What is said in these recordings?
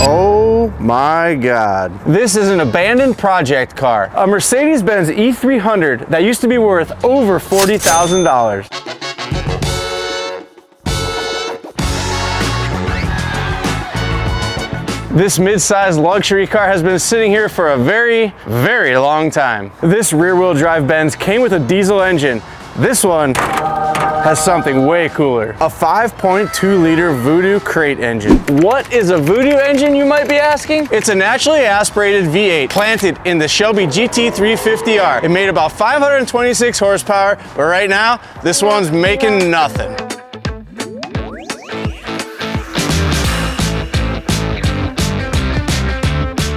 Oh my God. This is an abandoned project car. A Mercedes-Benz E300 that used to be worth over $40,000. This mid-sized luxury car has been sitting here for a very, very long time. This rear-wheel drive Benz came with a diesel engine. This one has something way cooler. A 5.2 liter Voodoo crate engine. What is a Voodoo engine, you might be asking? It's a naturally aspirated V8 planted in the Shelby GT350R. It made about 526 horsepower, but right now, this one's making nothing.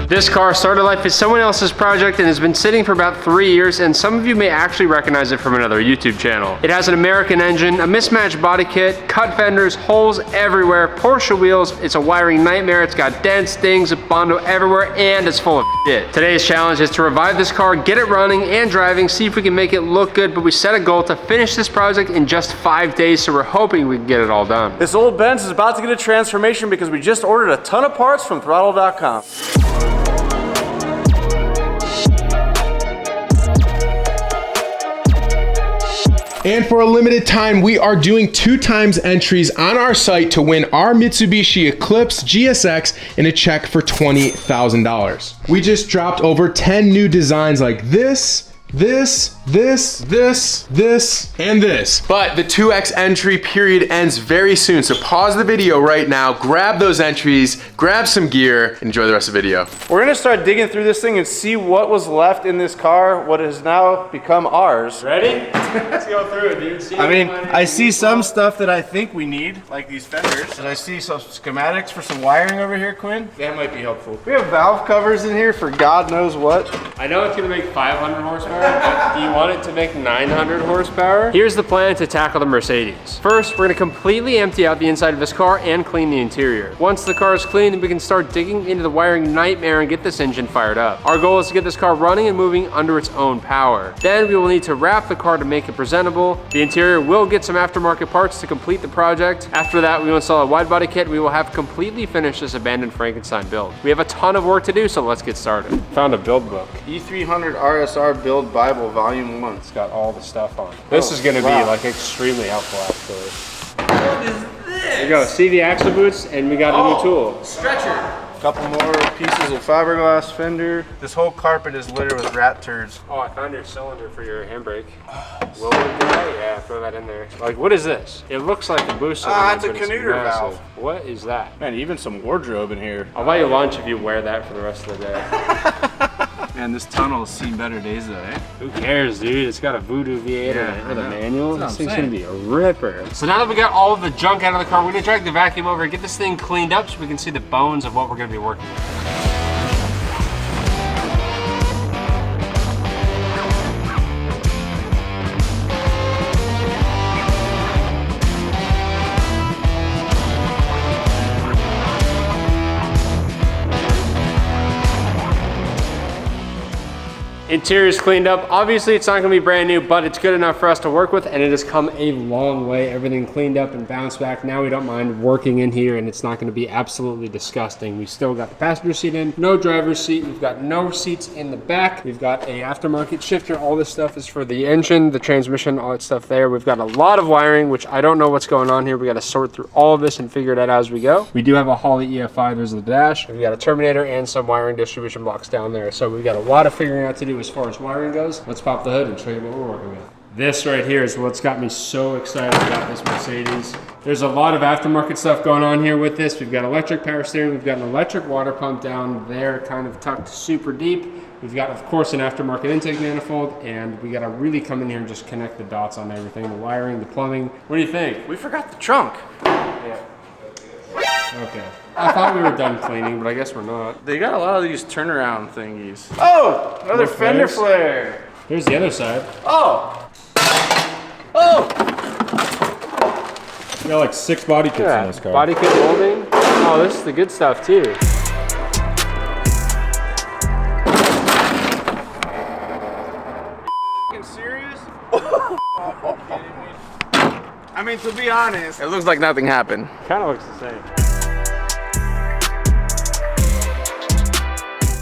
This car started life as someone else's project and has been sitting for about 3 years, and some of you may actually recognize it from another YouTube channel. It has an American engine, a mismatched body kit, cut fenders, holes everywhere, Porsche wheels, it's a wiring nightmare, it's got dents, dings, Bondo everywhere, and it's full of shit. Today's challenge is to revive this car, get it running and driving, see if we can make it look good, but we set a goal to finish this project in just 5 days, so we're hoping we can get it all done. This old Benz is about to get a transformation because we just ordered a ton of parts from throtl.com. And for a limited time, we are doing 2x entries on our site to win our Mitsubishi Eclipse GSX in a check for $20,000. We just dropped over 10 new designs like this, and this. But the 2x entry period ends very soon, so pause the video right now, grab those entries, grab some gear, and enjoy the rest of the video. We're gonna start digging through this thing and see what was left in this car, what has now become ours. Ready? Let's go through it, dude. See, I mean, I see some stuff that I think we need, like these fenders. And I see some schematics for some wiring over here, Quinn. That might be helpful. We have valve covers in here for God knows what. I know it's gonna make 500 horsepower, but do you want it to make 900 horsepower? Here's the plan to tackle the Mercedes. First, we're gonna completely empty out the inside of this car and clean the interior. Once the car is clean, we can start digging into the wiring nightmare and get this engine fired up. Our goal is to get this car running and moving under its own power. Then we will need to wrap the car to make it presentable. The interior will get some aftermarket parts to complete the project. After that, we will install a wide body kit. We will have completely finished this abandoned Frankenstein build. We have a ton of work to do, so let's get started. Found a build book. E300 RSR Build Bible Volume 1. It's got all the stuff on it. This is gonna be like extremely helpful actually. What is this? There you go, see the axle boots, and we got a new tool. Stretcher. Couple more pieces of fiberglass fender. This whole carpet is littered with rat turds. Oh, I found your cylinder for your handbrake. Will we do that? Yeah, throw that in there. Like, what is this? It looks like a boost cylinder. It's a Canuter valve. What is that? Man, even some wardrobe in here. I'll buy you lunch if you wear that for the rest of the day. Man, this tunnel has seen better days though, eh? Who cares, dude? It's got a Voodoo V8 in it with a manual. This thing's gonna be a ripper. So now that we got all of the junk out of the car, we're gonna drag the vacuum over and get this thing cleaned up so we can see the bones of what we're gonna be working with. Interior's cleaned up. Obviously, it's not gonna be brand new, but it's good enough for us to work with, and it has come a long way. Everything cleaned up and bounced back. Now we don't mind working in here, and it's not gonna be absolutely disgusting. We still got the passenger seat in, no driver's seat. We've got no seats in the back. We've got a aftermarket shifter. All this stuff is for the engine, the transmission, all that stuff there. We've got a lot of wiring, which I don't know what's going on here. We gotta sort through all of this and figure it out as we go. We do have a Holley EF5, there's the dash. We've got a Terminator and some wiring distribution blocks down there. So we've got a lot of figuring out to do as far as wiring goes. Let's pop the hood and show you what we're working with. This right here is what's got me so excited about this Mercedes. There's a lot of aftermarket stuff going on here with this. We've got electric power steering. We've got an electric water pump down there, kind of tucked super deep. We've got, of course, an aftermarket intake manifold, and we got to really come in here and just connect the dots on everything, the wiring, the plumbing. What do you think? We forgot the trunk. Yeah. Okay. I thought we were done cleaning, but I guess we're not. They got a lot of these turnaround thingies. Oh, another fender flare. Here's the other side. Oh. Oh. We got like 6 body kits in this car. Body kit molding. Oh, this is the good stuff too. Serious? I mean, to be honest, it looks like nothing happened. Kind of looks the same.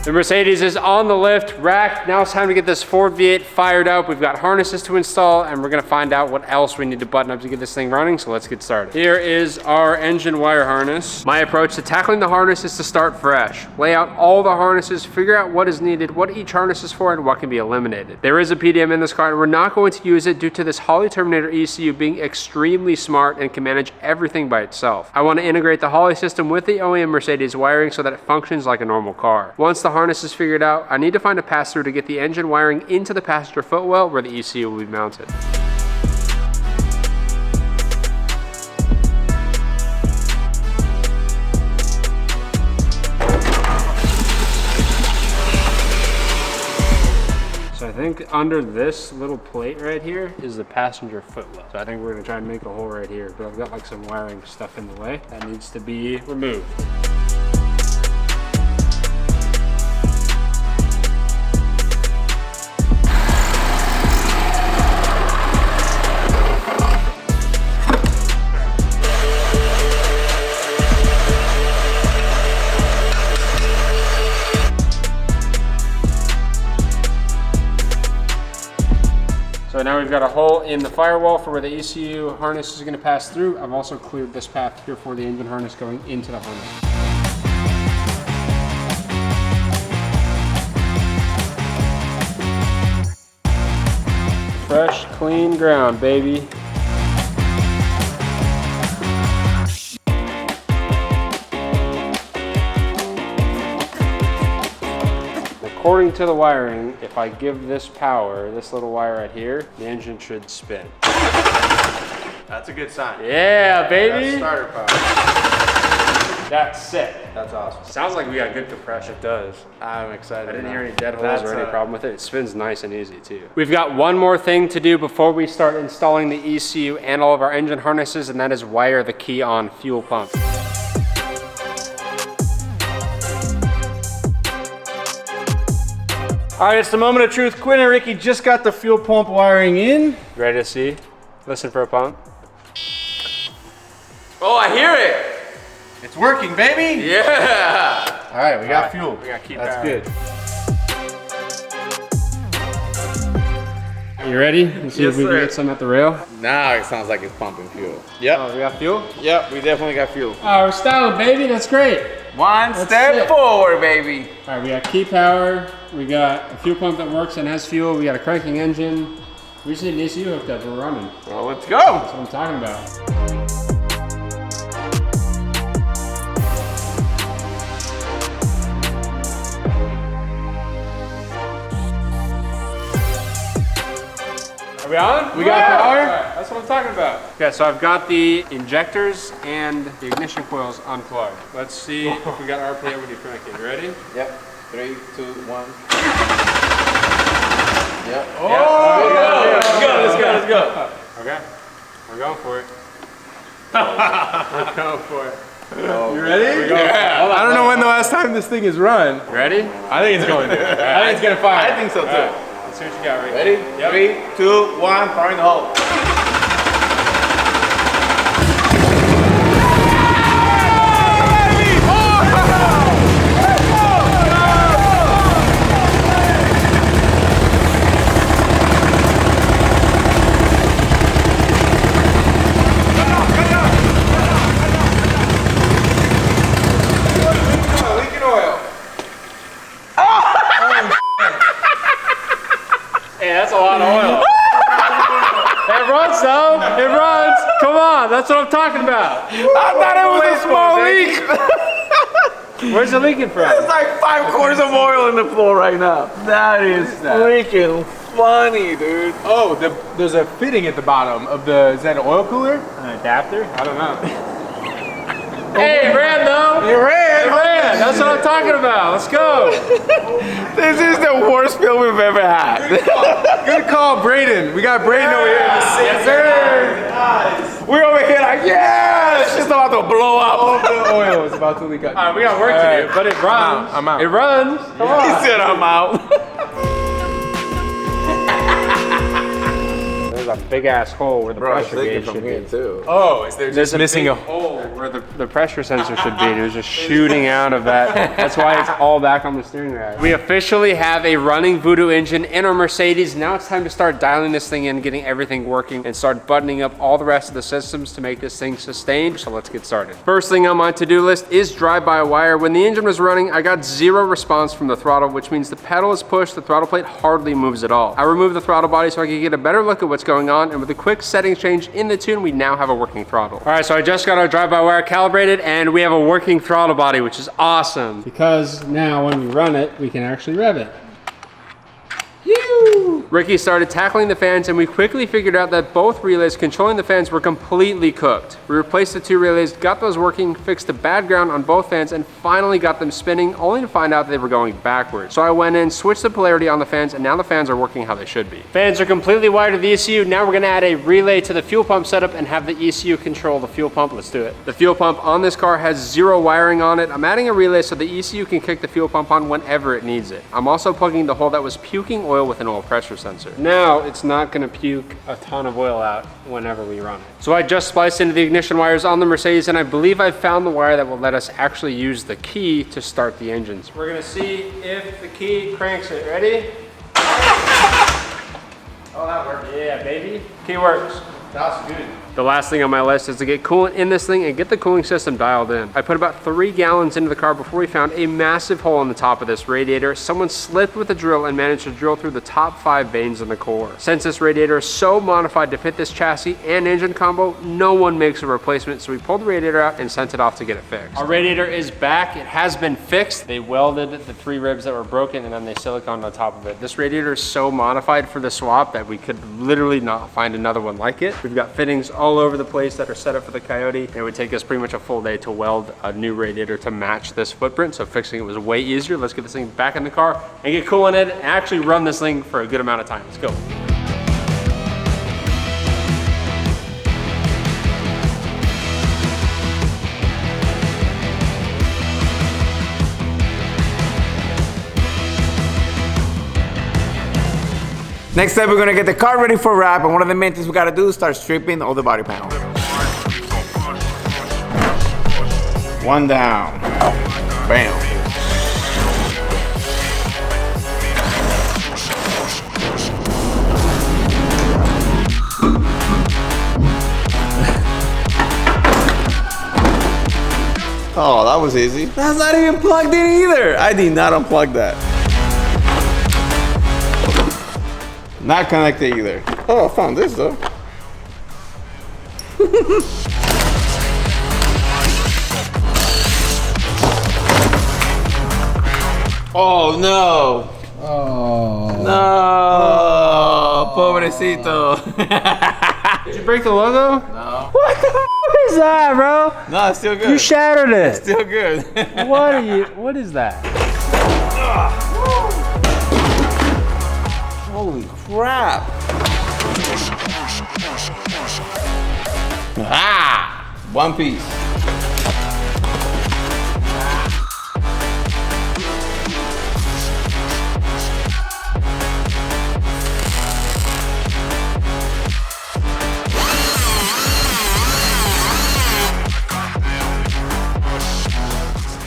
The Mercedes is on the lift, racked. Now it's time to get this Ford V8 fired up. We've got harnesses to install, and we're gonna find out what else we need to button up to get this thing running, so let's get started. Here is our engine wire harness. My approach to tackling the harness is to start fresh. Lay out all the harnesses, figure out what is needed, what each harness is for, and what can be eliminated. There is a PDM in this car, and we're not going to use it due to this Holley Terminator ECU being extremely smart and can manage everything by itself. I want to integrate the Holley system with the OEM Mercedes wiring so that it functions like a normal car. Once the harness is figured out, I need to find a pass-through to get the engine wiring into the passenger footwell where the ECU will be mounted. So I think under this little plate right here is the passenger footwell. So I think we're gonna try and make a hole right here, but I've got like some wiring stuff in the way that needs to be removed. So now we've got a hole in the firewall for where the ECU harness is going to pass through. I've also cleared this path here for the engine harness going into the harness. Fresh, clean ground, baby. According to the wiring, if I give this power, this little wire right here, the engine should spin. That's a good sign. Yeah, baby. That's starter power. That's sick. That's awesome. Sounds like we got good compression. It does. I'm excited. I didn't now. hear any dead holes That's or any problem with it. It spins nice and easy too. We've got one more thing to do before we start installing the ECU and all of our engine harnesses, and that is wire the key on fuel pump. All right, it's the moment of truth. Quinn and Ricky just got the fuel pump wiring in. Ready to see? Listen for a pump. Oh, I hear it. It's working, baby. Yeah. All right, we got fuel. We got key That's power. good. You ready? Let's see if we can get some at the rail. Now it sounds like it's pumping fuel. Yep. Oh, we got fuel? Yep, we definitely got fuel. Oh, we're styling, baby. That's great. One That's step it. forward, baby. All right, we got key power. We got a fuel pump that works and has fuel. We got a cranking engine. We just need an ECU hooked up. We're running. Well, let's go. That's what I'm talking about. Are we on? We got power? All right, that's what I'm talking about. Okay, so I've got the injectors and the ignition coils unplugged. Let's see if we got RPM when you're cranking. You ready? Yep. 3, 2, 1. Yep. Oh, Let's go. Okay, we're going for it. We're going for it. You ready? Yeah. I don't know when the last time this thing is run. Ready? I think it's going to. I think it's going to fire. I think so too. All right, let's see what you got, Rick. Ready? Yep. 3, 2, 1. Firing the hole. Hey, that's a lot of oil. It runs though. It runs. Come on, that's what I'm talking about. I thought it was a small leak. Where's it leaking from? It's like 5 quarts of oil in the floor right now. That is freaking funny, dude. Oh, there's a fitting at the bottom of the, is that an oil cooler? An adapter? I don't know. Hey, it ran though. It ran. It ran. That's what I'm talking about. Let's go. This is the worst film we've ever had. Good call, Braden. We got Braden over here in the seat. Yes, sir. We're over here like, yeah, it's just about to blow All up. of the oil is about to leak out. All right, we got work to do, but it runs. I'm out. It runs. Come on. He said I'm out. There's a big ass hole where the Bro, I was pressure thinking gauge from should here be. too. Oh, is there There's missing big hole where the pressure sensor should be. And it was just shooting out of that. That's why it's all back on the steering rack. We officially have a running Voodoo engine in our Mercedes. Now it's time to start dialing this thing in, getting everything working, and start buttoning up all the rest of the systems to make this thing sustain. So let's get started. First thing on my to-do list is drive-by-wire. When the engine was running, I got zero response from the throttle, which means the pedal is pushed, the throttle plate hardly moves at all. I removed the throttle body so I could get a better look at what's going on, and with a quick settings change in the tune, we now have a working throttle. All right, so I just got our drive-by-wire calibrated, and we have a working throttle body, which is awesome. Because now when we run it, we can actually rev it. Ricky started tackling the fans, and we quickly figured out that both relays controlling the fans were completely cooked. We replaced the two relays, got those working, fixed the bad ground on both fans, and finally got them spinning, only to find out they were going backwards. So I went in, switched the polarity on the fans, and now the fans are working how they should be. Fans are completely wired to the ECU. Now we're gonna add a relay to the fuel pump setup and have the ECU control the fuel pump. Let's do it. The fuel pump on this car has zero wiring on it. I'm adding a relay so the ECU can kick the fuel pump on whenever it needs it. I'm also plugging the hole that was puking oil with an oil pressure sensor. Now it's not gonna puke a ton of oil out whenever we run it. So I just spliced into the ignition wires on the Mercedes, and I believe I found the wire that will let us actually use the key to start the engines. We're gonna see if the key cranks it. Ready? Oh, that worked. Yeah, baby. Key works. That's good. The last thing on my list is to get coolant in this thing and get the cooling system dialed in. I put about 3 gallons into the car before we found a massive hole in the top of this radiator. Someone slipped with a drill and managed to drill through the top 5 veins in the core. Since this radiator is so modified to fit this chassis and engine combo, no one makes a replacement, so we pulled the radiator out and sent it off to get it fixed. Our radiator is back. It has been fixed. They welded the 3 ribs that were broken, and then they siliconed on top of it. This radiator is so modified for the swap that we could literally not find another one like it. We've got fittings all over the place that are set up for the Coyote. It would take us pretty much a full day to weld a new radiator to match this footprint, so fixing it was way easier. Let's get this thing back in the car and get coolant in it and actually run this thing for a good amount of time. Let's go. Next step, we're gonna get the car ready for wrap, and one of the main things we gotta do is start stripping all the body panel. One down. Bam. Oh, that was easy. That's not even plugged in either. I did not unplug that. Not connected either. Oh, I found this though. Oh no. Oh. No. Pobrecito. Did you break the logo? No. What the f is that, bro? No, it's still good. You shattered it. Still good. What is that? Holy crap. Ah! One piece.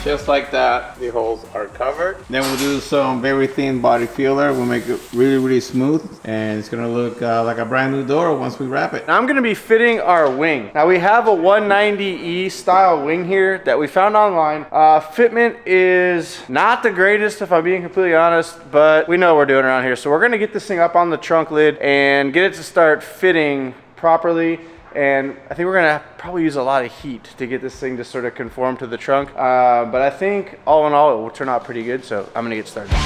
Just like that, the holes are covered. Then we'll do some very thin body filler. We'll make it really, really smooth. And it's gonna look like a brand new door once we wrap it. Now I'm gonna be fitting our wing. Now we have a 190E style wing here that we found online. Fitment is not the greatest if I'm being completely honest, but we know what we're doing around here. So we're gonna get this thing up on the trunk lid and get it to start fitting properly. And I think we're gonna probably use a lot of heat to get this thing to sort of conform to the trunk. But I think all in all, it will turn out pretty good. So I'm gonna get started.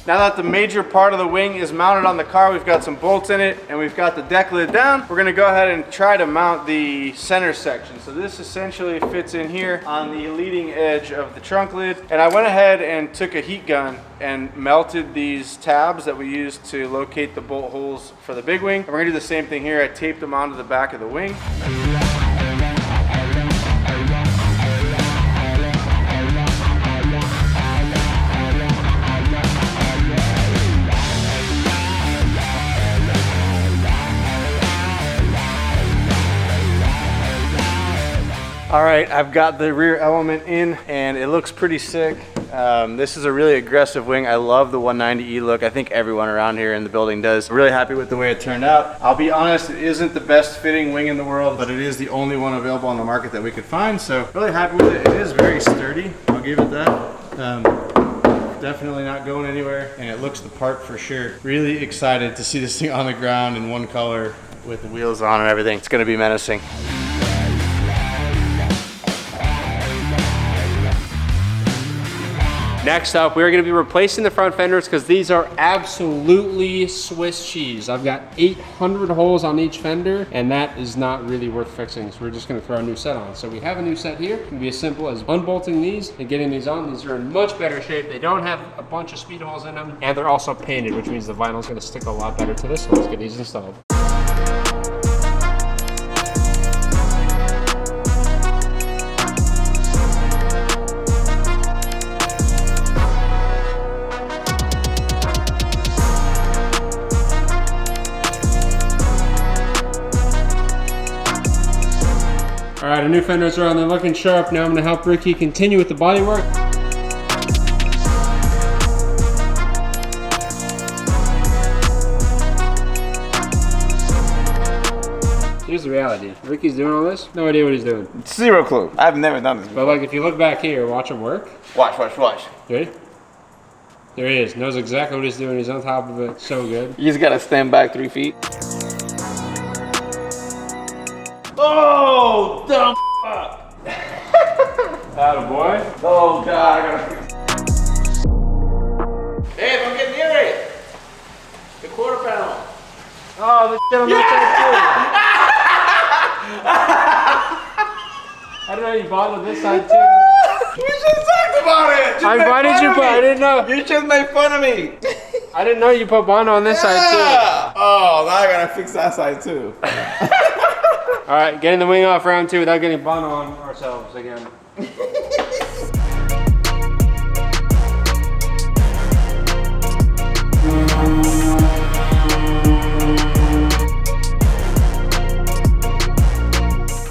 Now that the major part of the wing is mounted on the car, we've got some bolts in it and we've got the deck lid down, we're gonna go ahead and try to mount the center section. So this essentially fits in here on the leading edge of the trunk lid. And I went ahead and took a heat gun and melted these tabs that we used to locate the bolt holes for the big wing. And we're gonna do the same thing here. I taped them onto the back of the wing. All right, I've got the rear element in and it looks pretty sick. This is a really aggressive wing. I love the 190E look. I think everyone around here in the building does. I'm really happy with the way it turned out. I'll be honest, it isn't the best fitting wing in the world, but it is the only one available on the market that we could find. So really happy with it. It is very sturdy, I'll give it that. Definitely not going anywhere and it looks the part for sure. Really excited to see this thing on the ground in one color with the wheels on and everything. It's gonna be menacing. Next up, we're gonna be replacing the front fenders because these are absolutely Swiss cheese. I've got 800 holes on each fender and that is not really worth fixing. So we're just gonna throw a new set on. So we have a new set here. It can be as simple as unbolting these and getting these on. These are in much better shape. They don't have a bunch of speed holes in them and they're also painted, which means the vinyl is gonna stick a lot better to this. So let's get these installed. All right, our new fenders are on, they're looking sharp. Now I'm gonna help Ricky continue with the bodywork. Here's the reality. Ricky's doing all this, no idea what he's doing. Zero clue. I've never done this before. But like, if you look back here, watch him work. Watch, watch, watch. You ready? There he is, knows exactly what he's doing. He's on top of it, so good. You just gotta stand back 3 feet. Oh, dumb fuck. Atta boy. Oh God, I gotta fix. Hey, don't get near it. The quarter panel. Oh, this shit on that side too. I didn't know you bought on this side too. We just talked about it. Why did you put? I didn't know. You just made fun of me. I didn't know you put Bono on this side too. Oh, now I gotta fix that side too. All right, getting the wing off round 2 without getting Bono on ourselves again.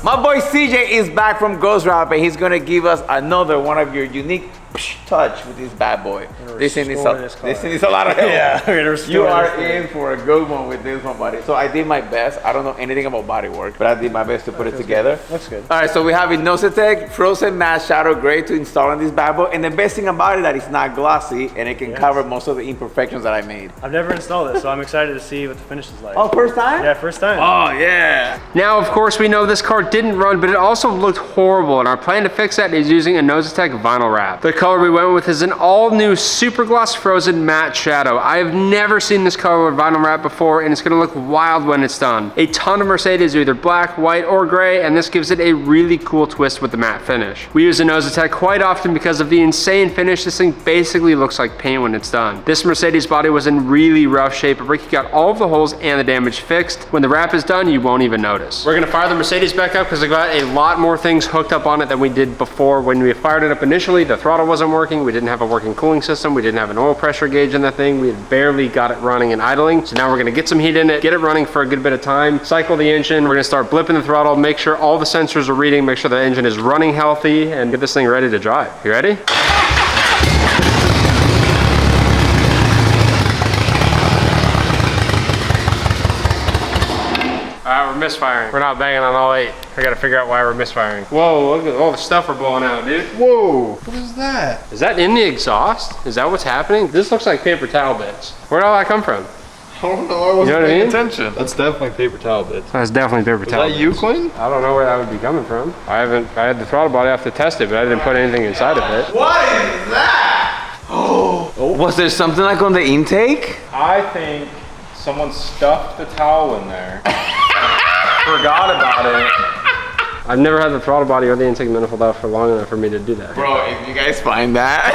My boy CJ is back from Ghost Wrap and he's gonna give us another one of your unique touch with this bad boy. This thing is a lot of help. Yeah, you are in for a good one with this one, buddy. So I did my best. I don't know anything about bodywork, but I did my best to put it together. Looks good. All right, so we have Innosetech Frozen Matte Shadow Gray to install on this bad boy. And the best thing about it that it's not glossy and it can cover most of the imperfections that I made. I've never installed it, so I'm excited to see what the finish is like. Oh, first time? Yeah, first time. Oh, yeah. Now, of course, we know this car didn't run, but it also looked horrible, and our plan to fix that is using Innosetech vinyl wrap. The color we went with is an all-new Super Gloss Frozen Matte Shadow. I have never seen this color with vinyl wrap before, and it's gonna look wild when it's done. A ton of Mercedes are either black, white, or gray, and this gives it a really cool twist with the matte finish. We use Innosetech quite often because of the insane finish. This thing basically looks like paint when it's done. This Mercedes body was in really rough shape, but Ricky got all of the holes and the damage fixed. When the wrap is done, you won't even notice. We're gonna fire the Mercedes back up because I got a lot more things hooked up on it than we did before. When we fired it up initially, the throttle wasn't working. We didn't have a working cooling system. We didn't have an oil pressure gauge in that thing. We had barely got it running and idling. So now we're gonna get some heat in it, get it running for a good bit of time, cycle the engine. We're gonna start blipping the throttle, make sure all the sensors are reading, make sure the engine is running healthy, and get this thing ready to drive. You ready? Alright, we're misfiring. We're not banging on all 8. I gotta figure out why we're misfiring. Whoa, look at all the stuff we're blowing out, dude. Whoa. What is that? Is that in the exhaust? Is that what's happening? This looks like paper towel bits. Where'd all that come from? I don't know. I wasn't paying attention. That's definitely paper towel bits. That's definitely paper towel bits. Is that you, Quinn? I don't know where that would be coming from. I had the throttle body off to test it, but I didn't put anything inside of it. What is that? Was there something like on the intake? I think someone stuffed the towel in there. Forgot about it. I've never had the throttle body or the intake manifold out for long enough for me to do that. Bro, if you guys find that,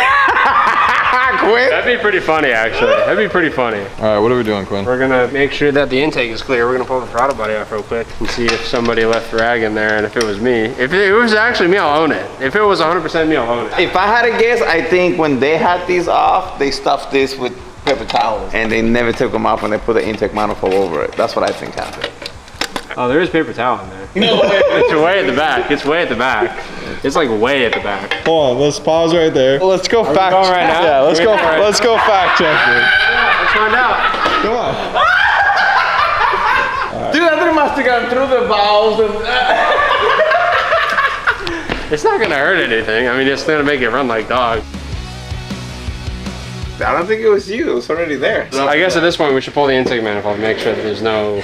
quit. That'd be pretty funny, actually. That'd be pretty funny. All right, what are we doing, Quinn? We're gonna make sure that the intake is clear. We're gonna pull the throttle body off real quick and see if somebody left drag in there, and if it was me. If it was actually me, I'll own it. If it was 100% me, I'll own it. If I had to guess, I think when they had these off, they stuffed this with paper towels. And they never took them off when they put the intake manifold over it. That's what I think happened. Oh, there is paper towel in there. No way. It's way at the back. It's way at the back. It's like way at the back. Hold on, let's pause right there. Let's go fact going right now? Yeah, let's go. Right. Let's go fact check it. Let's find out. Come on. Dude, I think it must have gone through the valves and... It's not gonna hurt anything. I mean, it's gonna make it run like dog. I don't think it was you. It was already there. I guess at this point we should pull the intake manifold and make sure that there's no...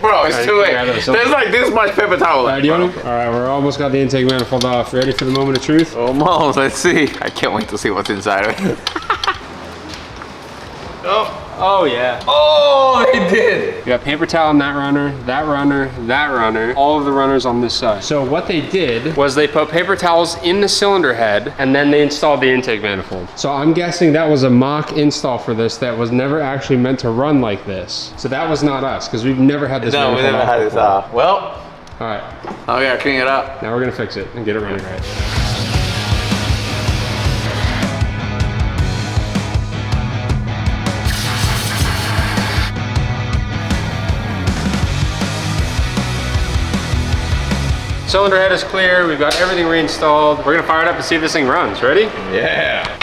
Bro, it's too late. There's There's like this much paper towel left. All right, we're almost got the intake manifold off. Ready for the moment of truth? Almost. Let's see. I can't wait to see what's inside of it. Oh yeah. Oh, they did. We got paper towel in that runner, that runner, that runner, all of the runners on this side. So what they did was they put paper towels in the cylinder head and then they installed the intake manifold. So I'm guessing that was a mock install for this that was never actually meant to run like this. So that was not us because we've never had this No, we manifold never off had this before. off. Well, All right, oh yeah, clean it up. now we're gonna fix it and get it running right. Cylinder head is clear. We've got everything reinstalled. We're gonna fire it up and see if this thing runs. Ready? Yeah.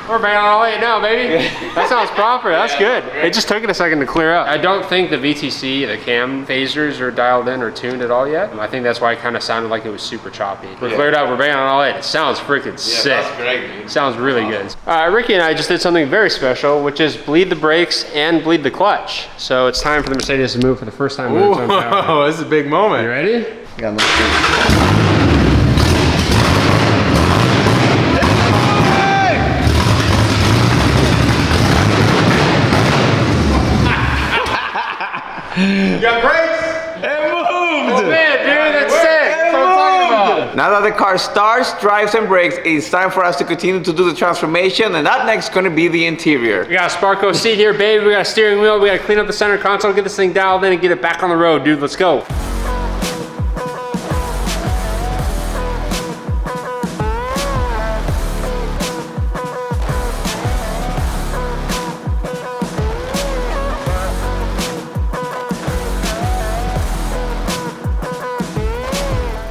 We're banging on all 8 now, baby. That sounds proper. That's good. It just took it a second to clear up. I don't think the VTC, the cam phasers are dialed in or tuned at all yet. I think that's why it kind of sounded like it was super choppy. We're cleared up. We're banging on all 8. It sounds freaking sick. That's great, dude. Sounds really good. All right, Ricky and I just did something very special, which is bleed the brakes and bleed the clutch. So it's time for the Mercedes to move for the first time in its own power. Oh, this is a big moment. You ready? Got no shoes. You got brakes? It moved. Man, dude, that's sick. That's what I'm talking about. Now that the car starts, drives, and brakes, it's time for us to continue to do the transformation, and up next is gonna be the interior. We got a Sparco seat here, baby. We got a steering wheel. We got to clean up the center console, get this thing dialed in, and get it back on the road, dude. Let's go.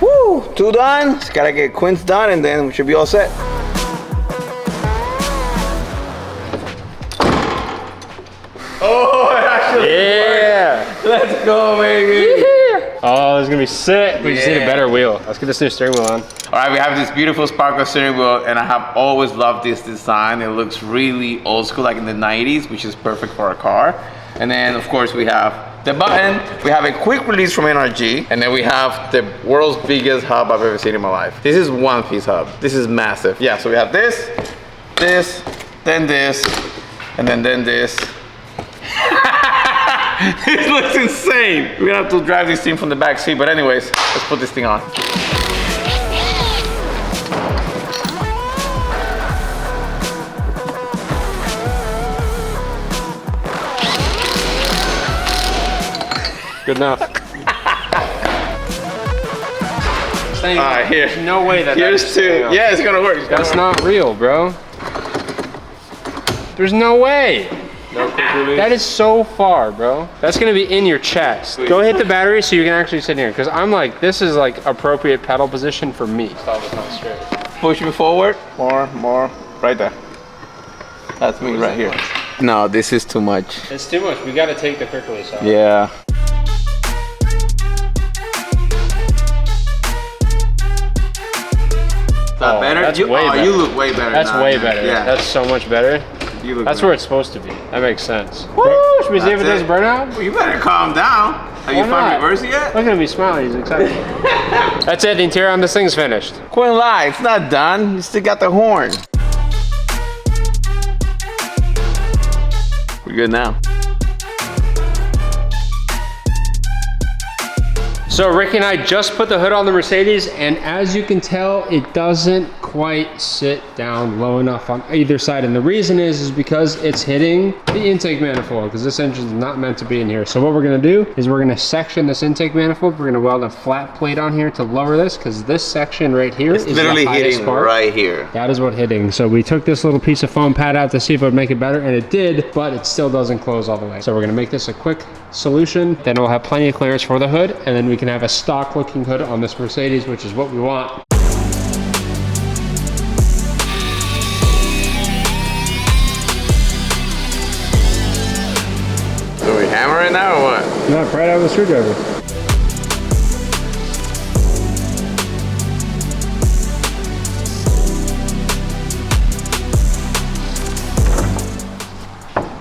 Woo! 2 done. Just gotta get Quinn's done, and then we should be all set. Yeah. Let's go, baby. Oh, it's gonna be sick. We just need a better wheel. Let's get this new steering wheel on. All right, we have this beautiful Sparco steering wheel, and I have always loved this design. It looks really old school, like in the 90s, which is perfect for a car. And then, of course, we have the button. We have a quick release from NRG, and then we have the world's biggest hub I've ever seen in my life. This is one-piece hub. This is massive. Yeah, so we have this, then this, and then this. This looks insane. We're gonna have to drive this thing from the back seat, but anyways, let's put this thing on. Good enough. All right, here. There's no way that Here's that's 2. staying up. Yeah, it's gonna work. That's not real, bro. There's no way. No quick release. That is so far, bro. That's gonna be in your chest. Go hit the battery so you can actually sit here. Cause I'm like, this is like appropriate pedal position for me. Stop, it's not straight. Push me forward. More. Right there. That's me right here. No, this is too much. It's too much. We gotta take the quick release off. Yeah. That better? That's you, way better. You look way better. That's now, way man. better. Yeah. That's so much better. You look That's better. where it's supposed to be. That makes sense. Woo! Should we see if it does burnout? Well, you better calm down. Are you not? fine reversing yet? Look at me smiling. He's excited. That's it. The interior on this thing's finished. Quinn lie. It's not done. You still got the horn. We're good now. So Ricky and I just put the hood on the Mercedes, and as you can tell, it doesn't quite sit down low enough on either side. And the reason is because it's hitting the intake manifold, because this engine's not meant to be in here. So what we're gonna do is we're gonna section this intake manifold. We're gonna weld a flat plate on here to lower this, because this section right here is literally the highest hitting part. right here. That is what hitting. So we took this little piece of foam pad out to see if it would make it better, and it did, but it still doesn't close all the way. So we're gonna make this a quick solution. Then we'll have plenty of clearance for the hood, and then we can have a stock looking hood on this Mercedes, which is what we want. So we hammer it now or what? No, right out with a screwdriver.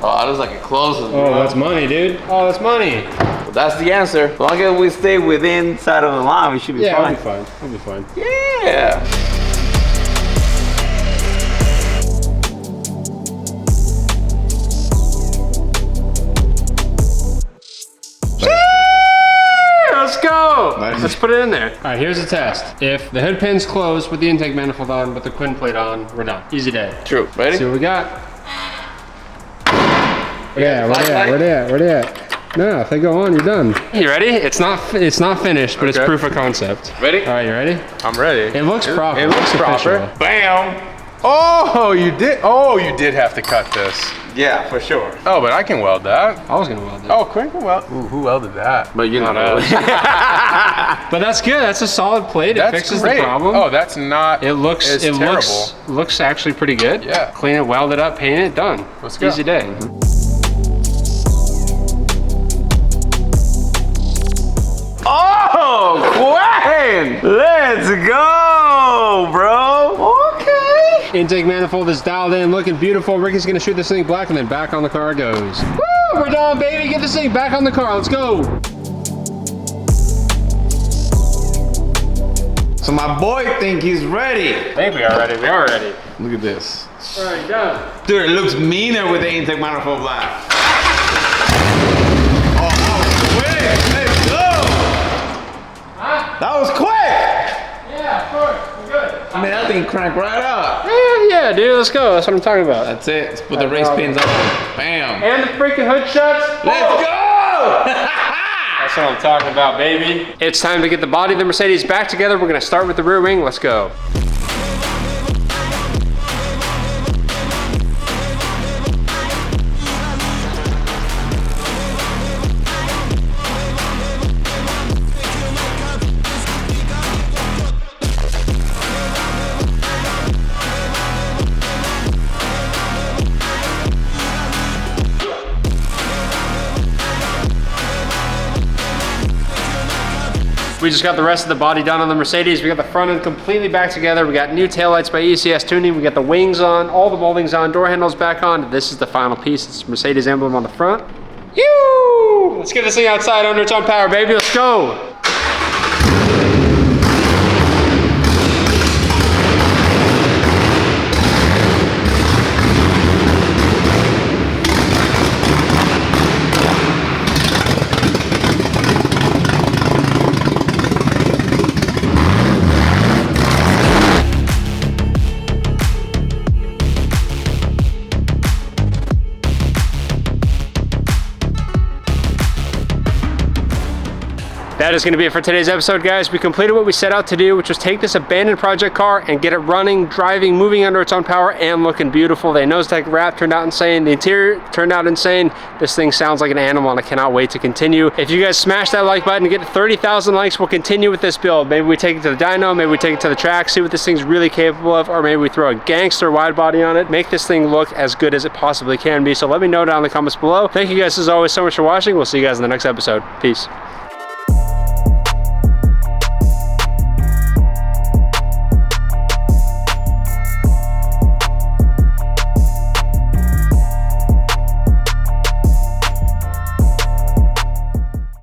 Oh, that looks like it closes. Oh, that's money, dude. Oh, that's money. That's the answer. As long as we stay within side of the line, we should be Yeah, fine. we'll be fine. We'll be fine. Yeah. Let's go. Let's put it in there. All right, here's the test. If the hood pin's closed with the intake manifold on, but the Quinn plate on, we're done. Easy day. True. Ready? See what we got. Yeah, where they at? No, if they go on, you're done. You ready? It's not finished, but it's proof of concept. Ready? All right, you ready? I'm ready. It looks proper. It looks proper. official. Bam. Oh, you did. Oh, you did have to cut this. Yeah, for sure. Oh, but I can weld that. I was gonna weld it. Oh, Quinn can weld. Ooh, who welded that? But you know. But that's good. That's a solid plate. It fixes great. the problem. Oh, that's not. It looks looks actually pretty good. Yeah. Clean it, weld it up, paint it, done. Let's go. Easy day. Oh, Quinn! Let's go, bro. Okay. Intake manifold is dialed in, looking beautiful. Ricky's gonna shoot this thing black, and then back on the car it goes. Woo! We're done, baby. Get this thing back on the car. Let's go. So my boy think he's ready. I think we are ready. We are ready. Look at this. All right, done. Dude, it looks meaner with the intake manifold black. Oh, quick! Let's go! Huh? That was quick! Yeah, of course. We're good. I mean, that thing cranked right up. Yeah, dude. Let's go. That's what I'm talking about. That's it. Let's put the race pins on. Bam. And the freaking hood shuts. Let's go! That's what I'm talking about, baby. It's time to get the body of the Mercedes back together. We're gonna start with the rear wing. Let's go. We just got the rest of the body done on the Mercedes. We got the front end completely back together. We got new taillights by ECS Tuning. We got the wings on, all the moldings on, door handles back on. This is the final piece. It's Mercedes emblem on the front. Yoo! Let's get this thing outside under its own power, baby. Let's go. That is going to be it for today's episode, guys. We completed what we set out to do, which was take this abandoned project car and get it running, driving, moving under its own power, and looking beautiful. The nose tech wrap turned out insane. The interior turned out insane. This thing sounds like an animal, and I cannot wait to continue. If you guys smash that like button and get to 30,000 likes, we'll continue with this build. Maybe we take it to the dyno, maybe we take it to the track, see what this thing's really capable of, or maybe we throw a gangster wide body on it, make this thing look as good as it possibly can be. So let me know down in the comments below. Thank you guys as always so much for watching. We'll see you guys in the next episode. Peace.